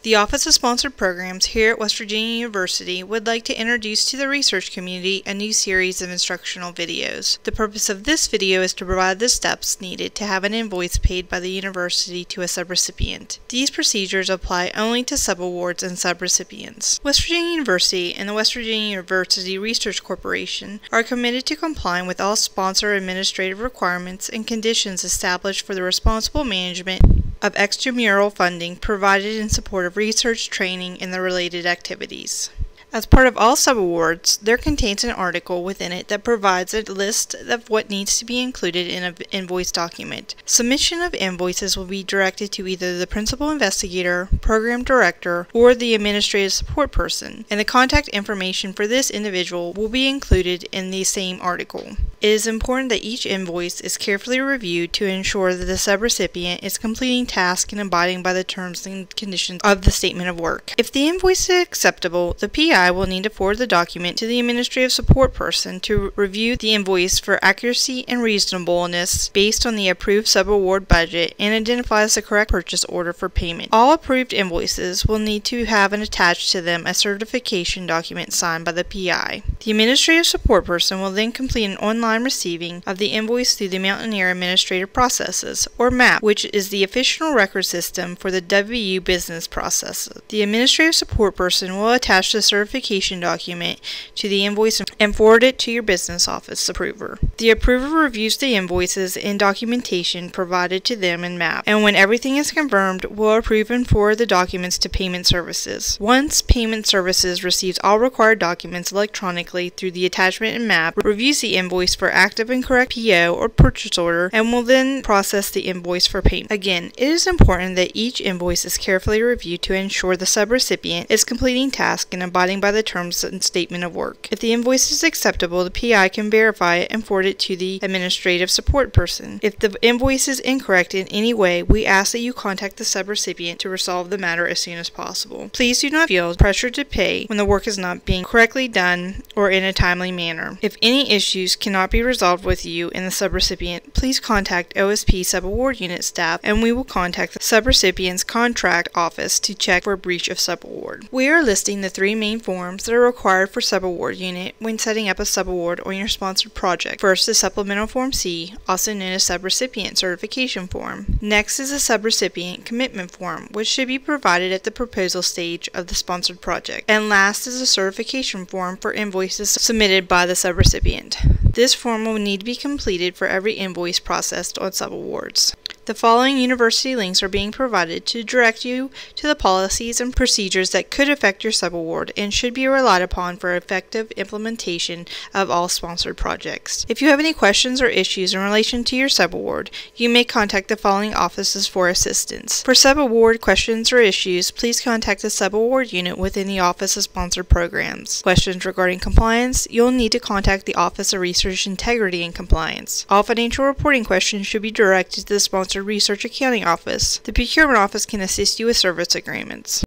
The Office of Sponsored Programs here at West Virginia University would like to introduce to the research community a new series of instructional videos. The purpose of this video is to provide the steps needed to have an invoice paid by the university to a subrecipient. These procedures apply only to subawards and subrecipients. West Virginia University and the West Virginia University Research Corporation are committed to complying with all sponsor administrative requirements and conditions established for the responsible management of extramural funding provided in support of research, training, and the related activities. As part of all subawards, there contains an article within it that provides a list of what needs to be included in an invoice document. Submission of invoices will be directed to either the principal investigator, program director, or the administrative support person, and the contact information for this individual will be included in the same article. It is important that each invoice is carefully reviewed to ensure that the subrecipient is completing tasks and abiding by the terms and conditions of the statement of work. If the invoice is acceptable, the PI will need to forward the document to the administrative support person to review the invoice for accuracy and reasonableness based on the approved subaward budget and identifies the correct purchase order for payment. All approved invoices will need to have attached to them a certification document signed by the PI. The administrative support person will then complete an online receiving of the invoice through the Mountaineer Administrative Processes, or MAP, which is the official record system for the WU business processes. The administrative support person will attach the certification document to the invoice and forward it to your business office approver. The approver reviews the invoices and documentation provided to them in MAP, and when everything is confirmed, will approve and forward the documents to Payment Services. Once Payment Services receives all required documents electronically through the attachment in MAP, reviews the invoice for active and correct PO or purchase order, and will then process the invoice for payment. Again, it is important that each invoice is carefully reviewed to ensure the subrecipient is completing tasks and abiding by the terms and statement of work. If the invoice is acceptable, the PI can verify it and forward it to the administrative support person. If the invoice is incorrect in any way, we ask that you contact the subrecipient to resolve the matter as soon as possible. Please do not feel pressured to pay when the work is not being correctly done or in a timely manner. If any issues cannot be resolved with you and the subrecipient, please contact OSP Sub Award Unit staff and we will contact the subrecipient's contract office to check for a breach of subaward. We are listing the three main forms that are required for subaward unit when setting up a subaward on your sponsored project. First is Supplemental Form C, also known as Subrecipient Certification Form. Next is a Subrecipient Commitment Form, which should be provided at the proposal stage of the sponsored project. And last is a Certification Form for invoices submitted by the subrecipient. This form will need to be completed for every invoice processed on subawards. The following university links are being provided to direct you to the policies and procedures that could affect your subaward and should be relied upon for effective implementation of all sponsored projects. If you have any questions or issues in relation to your subaward, you may contact the following offices for assistance. For subaward questions or issues, please contact the subaward unit within the Office of Sponsored Programs. Questions regarding compliance, you'll need to contact the Office of Research Integrity and Compliance. All financial reporting questions should be directed to the Sponsored Research Accounting Office. The Procurement Office can assist you with service agreements.